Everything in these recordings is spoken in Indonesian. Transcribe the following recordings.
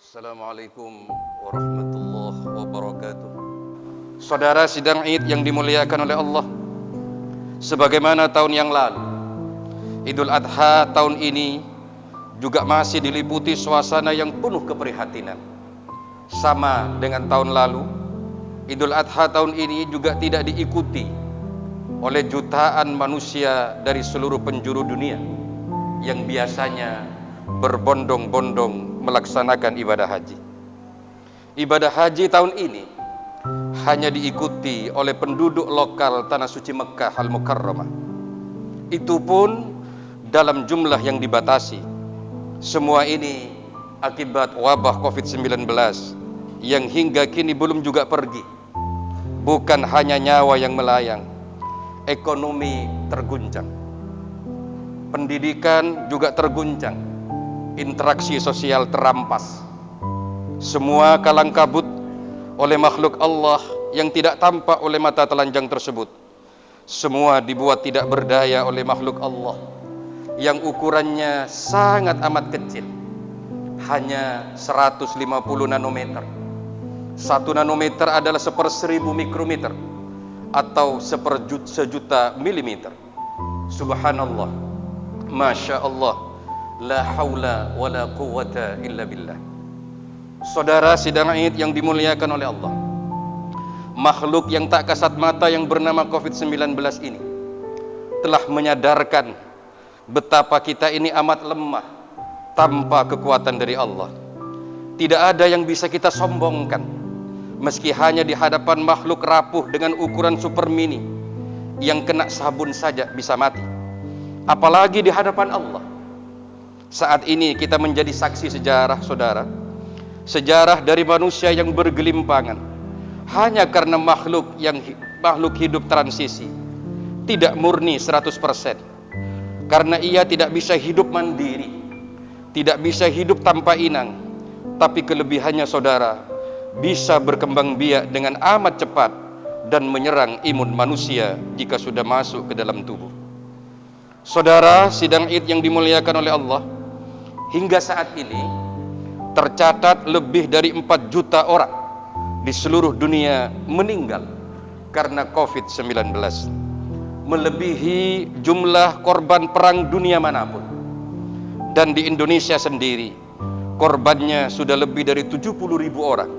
Assalamualaikum warahmatullahi wabarakatuh. Saudara sidang Id yang dimuliakan oleh Allah, sebagaimana tahun yang lalu, Idul Adha tahun ini juga masih diliputi suasana yang penuh keprihatinan. Sama dengan tahun lalu, Idul Adha tahun ini juga tidak diikuti oleh jutaan manusia dari seluruh penjuru dunia yang biasanya berbondong-bondong melaksanakan ibadah haji. Ibadah haji tahun ini hanya diikuti oleh penduduk lokal Tanah Suci Mekah Al-Mukarramah. Itu pun dalam jumlah yang dibatasi. Semua ini akibat wabah COVID-19 yang hingga kini belum juga pergi. Bukan hanya nyawa yang melayang, ekonomi terguncang, pendidikan juga terguncang, interaksi sosial terampas. Semua kalang kabut oleh makhluk Allah yang tidak tampak oleh mata telanjang tersebut. Semua dibuat tidak berdaya oleh makhluk Allah yang ukurannya sangat amat kecil, hanya 150 nanometer. 1 nanometer adalah 1/1000 mikrometer atau sejuta milimeter. Subhanallah, Masya Allah, la haula wa la quwwata illa billah. Saudara sidang Id yang dimuliakan oleh Allah, makhluk yang tak kasat mata yang bernama COVID-19 ini telah menyadarkan betapa kita ini amat lemah tanpa kekuatan dari Allah. Tidak ada yang bisa kita sombongkan, meski hanya di hadapan makhluk rapuh dengan ukuran super mini yang kena sabun saja bisa mati, apalagi di hadapan Allah. Saat ini kita menjadi saksi sejarah, saudara. Sejarah dari manusia yang bergelimpangan hanya karena makhluk hidup transisi, tidak murni 100%. Karena ia tidak bisa hidup mandiri, tidak bisa hidup tanpa inang. Tapi kelebihannya, saudara, bisa berkembang biak dengan amat cepat dan menyerang imun manusia jika sudah masuk ke dalam tubuh. Saudara sidang Id yang dimuliakan oleh Allah, hingga saat ini tercatat lebih dari 4 juta orang di seluruh dunia meninggal karena COVID-19, melebihi jumlah korban perang dunia manapun. Dan di Indonesia sendiri korbannya sudah lebih dari 70.000 orang.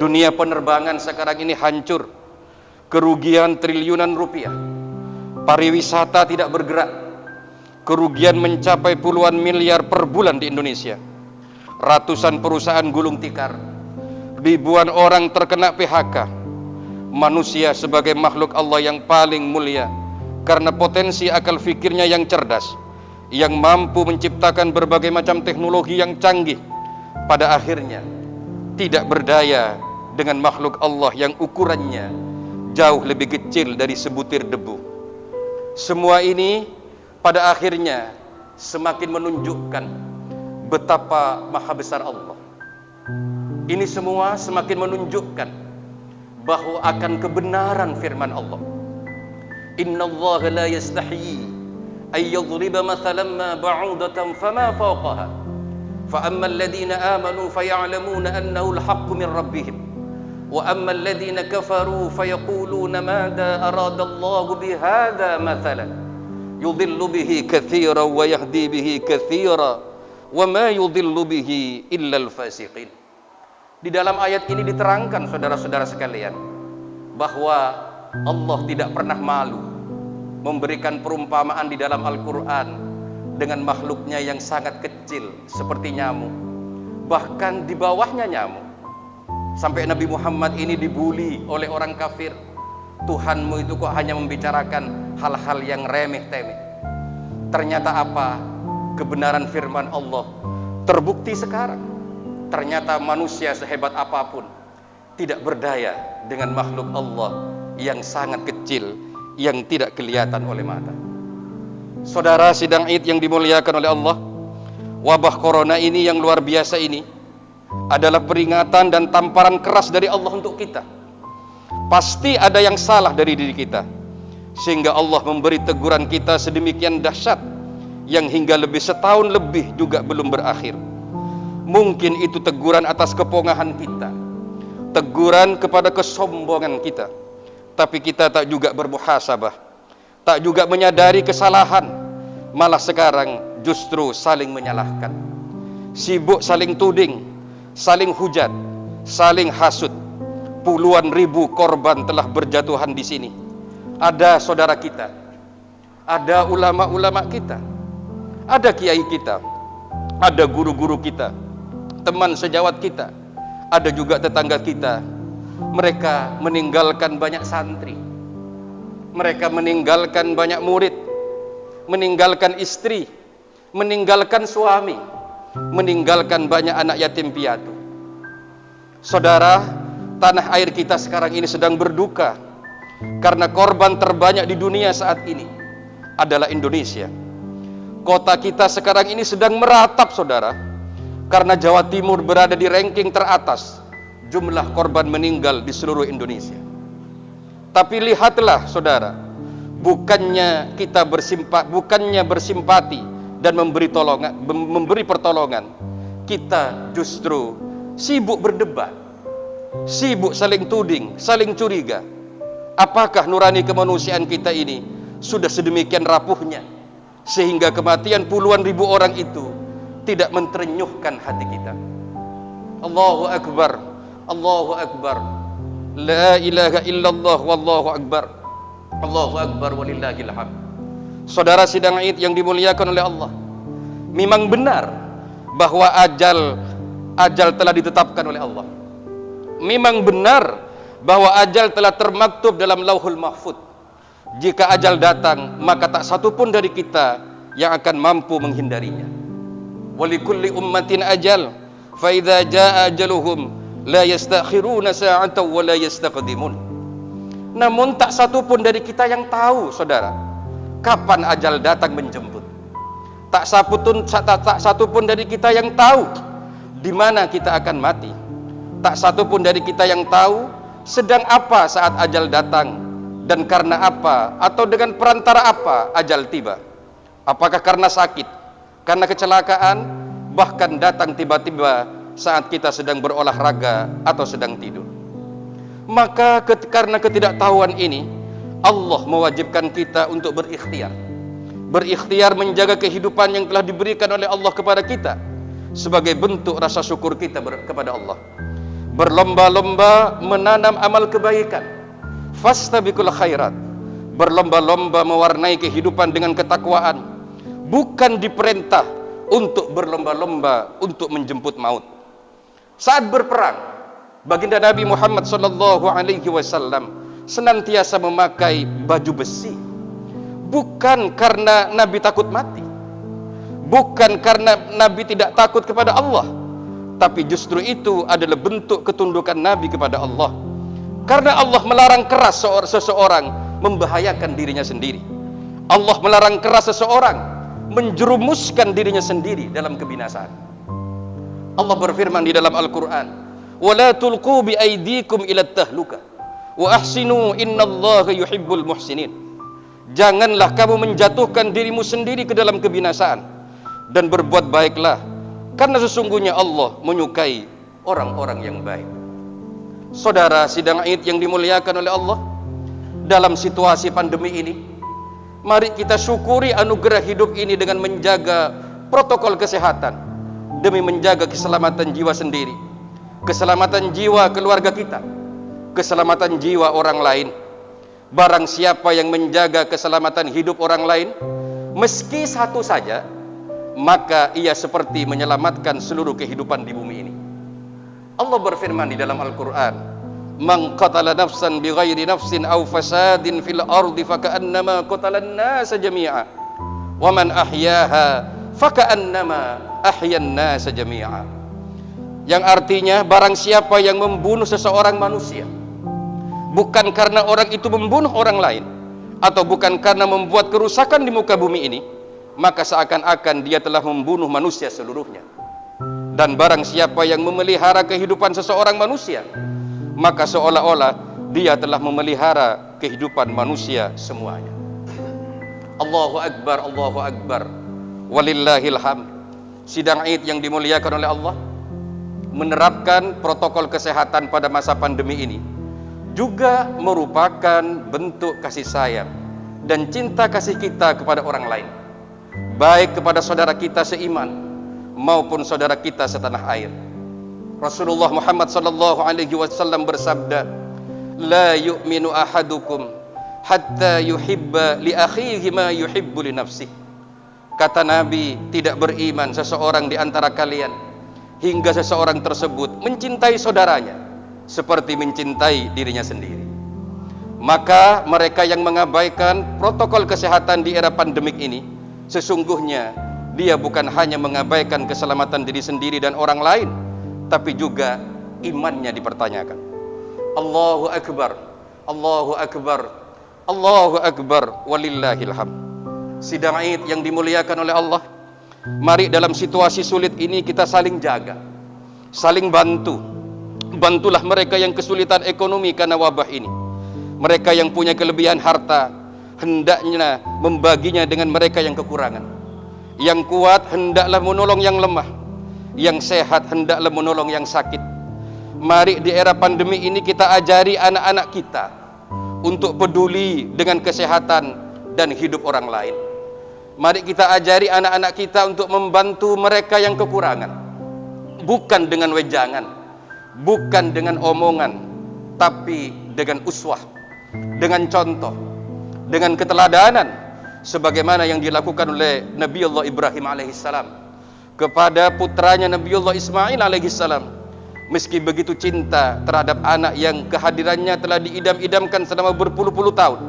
Dunia penerbangan sekarang ini hancur, kerugian triliunan rupiah. Pariwisata tidak bergerak, kerugian mencapai puluhan miliar per bulan di Indonesia. Ratusan perusahaan gulung tikar, ribuan orang terkena PHK. Manusia sebagai makhluk Allah yang paling mulia karena potensi akal fikirnya yang cerdas, yang mampu menciptakan berbagai macam teknologi yang canggih, pada akhirnya tidak berdaya dengan makhluk Allah yang ukurannya jauh lebih kecil dari sebutir debu. Semua ini pada akhirnya semakin menunjukkan betapa maha besar Allah. Ini semua semakin menunjukkan bahwa akan kebenaran firman Allah. Innallaha la yastahyi ay yadhriba mathalan ma ba'udatan fama fawqaha fa ammal ladina amanu faya'lamuna annahu al-haqqu min rabbihim wa ammal ladina kafaru fayaquluna madha arada Allahu bihadha mathalan yudhillu bihi katsiran wa yahdi bihi katsiran wa ma yudhillu bihi illa al-fasiqin. Di dalam ayat ini diterangkan, saudara-saudara sekalian, bahwa Allah tidak pernah malu memberikan perumpamaan di dalam Al-Quran dengan makhluknya yang sangat kecil seperti nyamuk, bahkan di bawahnya nyamuk. Sampai Nabi Muhammad ini dibuli oleh orang kafir, Tuhanmu itu kok hanya membicarakan hal-hal yang remeh-temeh. Ternyata apa? Kebenaran firman Allah terbukti sekarang. Ternyata manusia sehebat apapun tidak berdaya dengan makhluk Allah yang sangat kecil, yang tidak kelihatan oleh mata. Saudara sidang Id yang dimuliakan oleh Allah, wabah corona ini yang luar biasa ini adalah peringatan dan tamparan keras dari Allah untuk kita. Pasti ada yang salah dari diri kita, sehingga Allah memberi teguran kita sedemikian dahsyat yang hingga lebih setahun lebih juga belum berakhir. Mungkin itu teguran atas kepongahan kita, teguran kepada kesombongan kita. Tapi kita tak juga bermuhasabah, tak juga menyadari kesalahan, malah sekarang justru saling menyalahkan, sibuk saling tuding, saling hujat, saling hasut. Puluhan ribu korban telah berjatuhan di sini. Ada saudara kita, ada ulama-ulama kita, ada kiai kita, ada guru-guru kita, teman sejawat kita, ada juga tetangga kita. Mereka meninggalkan banyak santri, mereka meninggalkan banyak murid, meninggalkan istri, meninggalkan suami, meninggalkan banyak anak yatim piatu. Saudara, tanah air kita sekarang ini sedang berduka karena korban terbanyak di dunia saat ini adalah Indonesia. Kota kita sekarang ini sedang meratap, saudara, karena Jawa Timur berada di ranking teratas jumlah korban meninggal di seluruh Indonesia. Tapi lihatlah, saudara, bukannya bersimpati dan memberi pertolongan, kita justru sibuk berdebat, sibuk saling tuding, saling curiga. Apakah nurani kemanusiaan kita ini sudah sedemikian rapuhnya sehingga kematian puluhan ribu orang itu tidak menterenyuhkan hati kita? Allahu Akbar, Allahu Akbar, la ilaha illallah, wallahu akbar, Allahu Akbar walillahil hamd. Saudara sidang Id yang dimuliakan oleh Allah, memang benar bahwa ajal telah ditetapkan oleh Allah. Memang benar bahwa ajal telah termaktub dalam Lauhul Mahfuz. Jika ajal datang, maka tak satu pun dari kita yang akan mampu menghindarinya. Walikulli ummatin ajal, fa idza jaa ajaluhum la yastakhiruna sa'atan wa la yastaqdimun. Namun tak satu pun dari kita yang tahu, saudara, kapan ajal datang menjemput. Tak satu pun dari kita yang tahu di mana kita akan mati. Tak satu pun dari kita yang tahu sedang apa saat ajal datang dan karena apa atau dengan perantara apa ajal tiba. Apakah karena sakit, karena kecelakaan, bahkan datang tiba-tiba saat kita sedang berolahraga atau sedang tidur. Maka karena ketidaktahuan ini, Allah mewajibkan kita untuk berikhtiar menjaga kehidupan yang telah diberikan oleh Allah kepada kita sebagai bentuk rasa syukur kita kepada Allah. Berlomba-lomba menanam amal kebaikan, fastabiqul khairat, berlomba-lomba mewarnai kehidupan dengan ketakwaan, bukan diperintah untuk berlomba-lomba untuk menjemput maut. Saat berperang, baginda Nabi Muhammad SAW senantiasa memakai baju besi, bukan karena Nabi takut mati, bukan karena Nabi tidak takut kepada Allah, tapi justru itu adalah bentuk ketundukan Nabi kepada Allah. Karena Allah melarang keras seseorang membahayakan dirinya sendiri. Allah melarang keras seseorang menjerumuskan dirinya sendiri dalam kebinasaan. Allah berfirman di dalam Al-Quran, وَلَا تُلْقُوا بِأَيْدِيكُمْ إِلَى التَّهْلُكَةِ وَأَحْسِنُوا إِنَّ اللَّهَ يُحِبُّ الْمُحْسِنِينَ. Janganlah kamu menjatuhkan dirimu sendiri ke dalam kebinasaan, dan berbuat baiklah, karena sesungguhnya Allah menyukai orang-orang yang baik. Saudara sidang Id yang dimuliakan oleh Allah, dalam situasi pandemi ini, mari kita syukuri anugerah hidup ini dengan menjaga protokol kesehatan demi menjaga keselamatan jiwa sendiri, keselamatan jiwa keluarga kita, keselamatan jiwa orang lain. Barang siapa yang menjaga keselamatan hidup orang lain, meski satu saja, maka ia seperti menyelamatkan seluruh kehidupan di bumi ini. Allah berfirman di dalam Al-Quran, "Man qatala nafsan bighairi nafsin aw fasadin fil ardi faka'annama qatalan nasa jami'a wa man ahyaha faka'annama ahyan nasa jami'a." Yang artinya, barang siapa yang membunuh seseorang manusia bukan karena orang itu membunuh orang lain, atau bukan karena membuat kerusakan di muka bumi ini, maka seakan-akan dia telah membunuh manusia seluruhnya. Dan barang siapa yang memelihara kehidupan seseorang manusia, maka seolah-olah dia telah memelihara kehidupan manusia semuanya. Allahu Akbar, Allahu Akbar, walillahil hamd. Sidang Id yang dimuliakan oleh Allah, menerapkan protokol kesehatan pada masa pandemi ini juga merupakan bentuk kasih sayang dan cinta kasih kita kepada orang lain, baik kepada saudara kita seiman maupun saudara kita setanah air. Rasulullah Muhammad sallallahu alaihi wasallam bersabda, "La yu'minu ahadukum hatta yuhibba li akhihi ma yuhibbu li nafsihi." Kata Nabi, tidak beriman seseorang di antara kalian hingga seseorang tersebut mencintai saudaranya seperti mencintai dirinya sendiri. Maka mereka yang mengabaikan protokol kesehatan di era pandemik ini, sesungguhnya dia bukan hanya mengabaikan keselamatan diri sendiri dan orang lain, tapi juga imannya dipertanyakan. Allahu Akbar, Allahu Akbar, Allahu Akbar, walillahil hamd. Sidang Id yang dimuliakan oleh Allah, mari dalam situasi sulit ini kita saling jaga, saling bantu. Bantulah mereka yang kesulitan ekonomi karena wabah ini. Mereka yang punya kelebihan harta, hendaknya membaginya dengan mereka yang kekurangan. Yang kuat hendaklah menolong yang lemah, yang sehat hendaklah menolong yang sakit. Mari di era pandemi ini kita ajari anak-anak kita untuk peduli dengan kesehatan dan hidup orang lain. Mari kita ajari anak-anak kita untuk membantu mereka yang kekurangan, bukan dengan wejangan, bukan dengan omongan, tapi dengan uswah, dengan contoh, dengan keteladanan, sebagaimana yang dilakukan oleh Nabiullah Ibrahim alaihissalam kepada putranya Nabiullah Ismail alaihissalam. Meski begitu cinta terhadap anak yang kehadirannya telah diidam-idamkan selama berpuluh-puluh tahun,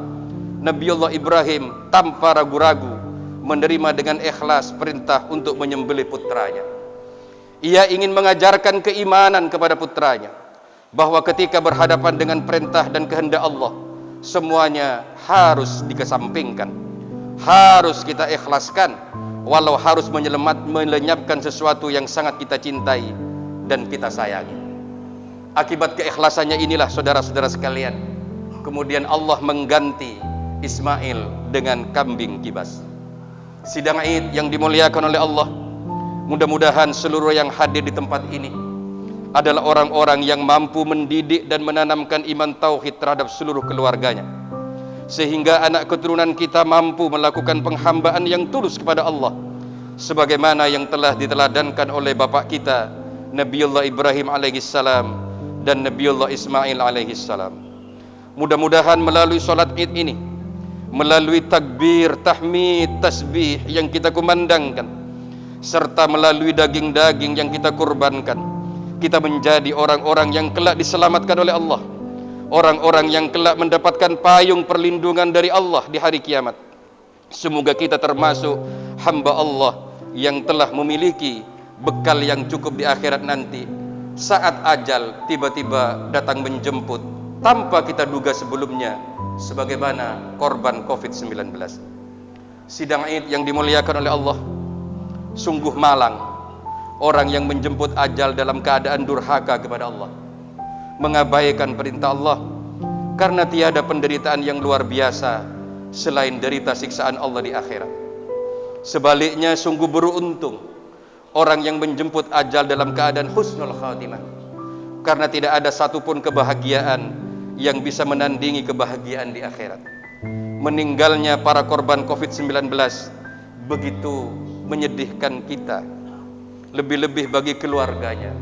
Nabiullah Ibrahim tanpa ragu-ragu menerima dengan ikhlas perintah untuk menyembelih putranya. Ia ingin mengajarkan keimanan kepada putranya, bahwa ketika berhadapan dengan perintah dan kehendak Allah, semuanya harus dikesampingkan, harus kita ikhlaskan, walau harus melenyapkan sesuatu yang sangat kita cintai dan kita sayangi. Akibat keikhlasannya inilah saudara-saudara sekalian, kemudian Allah mengganti Ismail dengan kambing kibas. Sidang Id yang dimuliakan oleh Allah, mudah-mudahan seluruh yang hadir di tempat ini adalah orang-orang yang mampu mendidik dan menanamkan iman tauhid terhadap seluruh keluarganya, sehingga anak keturunan kita mampu melakukan penghambaan yang tulus kepada Allah, sebagaimana yang telah diteladankan oleh bapak kita Nabiullah Ibrahim alaihissalam dan Nabiullah Ismail alaihissalam. Mudah-mudahan melalui sholat Id ini, melalui takbir, tahmid, tasbih yang kita kumandangkan, serta melalui daging-daging yang kita kurbankan, kita menjadi orang-orang yang kelak diselamatkan oleh Allah, orang-orang yang kelak mendapatkan payung perlindungan dari Allah di hari kiamat. Semoga kita termasuk hamba Allah yang telah memiliki bekal yang cukup di akhirat nanti, saat ajal tiba-tiba datang menjemput tanpa kita duga sebelumnya, sebagaimana korban COVID-19. Sidang Id yang dimuliakan oleh Allah, sungguh malang orang yang menjemput ajal dalam keadaan durhaka kepada Allah, mengabaikan perintah Allah, karena tiada penderitaan yang luar biasa selain derita siksaan Allah di akhirat. Sebaliknya sungguh beruntung orang yang menjemput ajal dalam keadaan husnul khatimah, karena tidak ada satupun kebahagiaan yang bisa menandingi kebahagiaan di akhirat. Meninggalnya para korban COVID-19 begitu menyedihkan kita, lebih-lebih bagi keluarganya.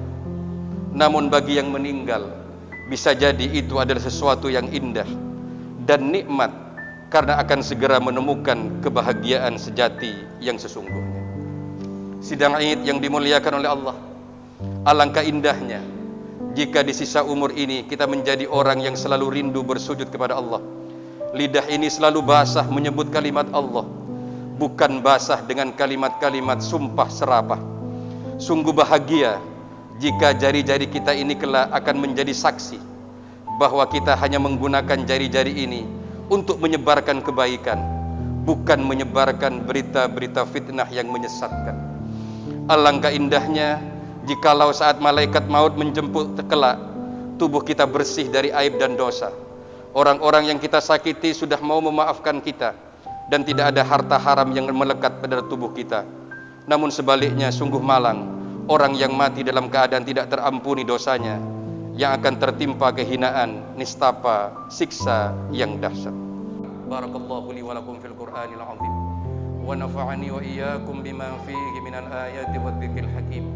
Namun bagi yang meninggal, bisa jadi itu adalah sesuatu yang indah dan nikmat, karena akan segera menemukan kebahagiaan sejati yang sesungguhnya. Sidang Id yang dimuliakan oleh Allah, alangkah indahnya jika di sisa umur ini kita menjadi orang yang selalu rindu bersujud kepada Allah. Lidah ini selalu basah menyebut kalimat Allah, bukan basah dengan kalimat-kalimat sumpah serapah. Sungguh bahagia jika jari-jari kita ini kelak akan menjadi saksi bahwa kita hanya menggunakan jari-jari ini untuk menyebarkan kebaikan, bukan menyebarkan berita-berita fitnah yang menyesatkan. Alangkah indahnya jikalau saat malaikat maut menjemput kelak, tubuh kita bersih dari aib dan dosa. Orang-orang yang kita sakiti sudah mau memaafkan kita, dan tidak ada harta haram yang melekat pada tubuh kita. Namun sebaliknya sungguh malang orang yang mati dalam keadaan tidak terampuni dosanya, yang akan tertimpa kehinaan, nistapa, siksa yang dahsyat. Barakallahu li wa lakum fil Qur'anil azim wa nafa'ani wa iyyakum bima fihi minal ayati wadh-dhikril hakim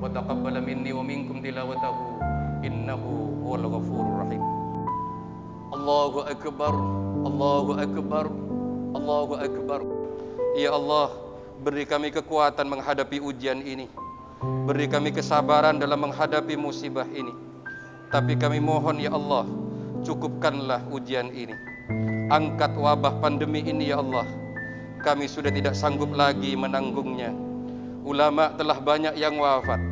wa taqabbala minni wa minkum tilawatahu innahu huwal ghafurur rahim. Allahu akbar, Allahu akbar, Allahu akbar. Ya Allah, beri kami kekuatan menghadapi ujian ini. Beri kami kesabaran dalam menghadapi musibah ini. Tapi kami mohon ya Allah, cukupkanlah ujian ini. Angkat wabah pandemi ini ya Allah. Kami sudah tidak sanggup lagi menanggungnya. Ulama telah banyak yang wafat.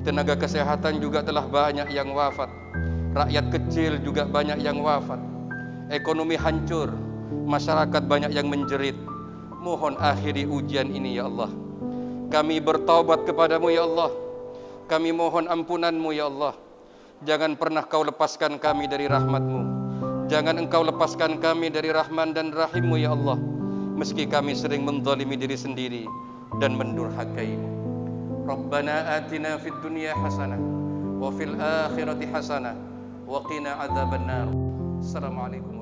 Tenaga kesehatan juga telah banyak yang wafat. Rakyat kecil juga banyak yang wafat. Ekonomi hancur. Masyarakat banyak yang menjerit. Mohon akhiri ujian ini ya Allah. Kami bertaubat kepadamu ya Allah. Kami mohon ampunanmu ya Allah. Jangan pernah kau lepaskan kami dari rahmatmu. Jangan engkau lepaskan kami dari Rahman dan Rahimmu ya Allah. Meski kami sering menzalimi diri sendiri dan mendurhakaimu. Rabbana atina fid dunya hasanah wa fil akhirati hasanah wa qina adzabannar. Assalamualaikum.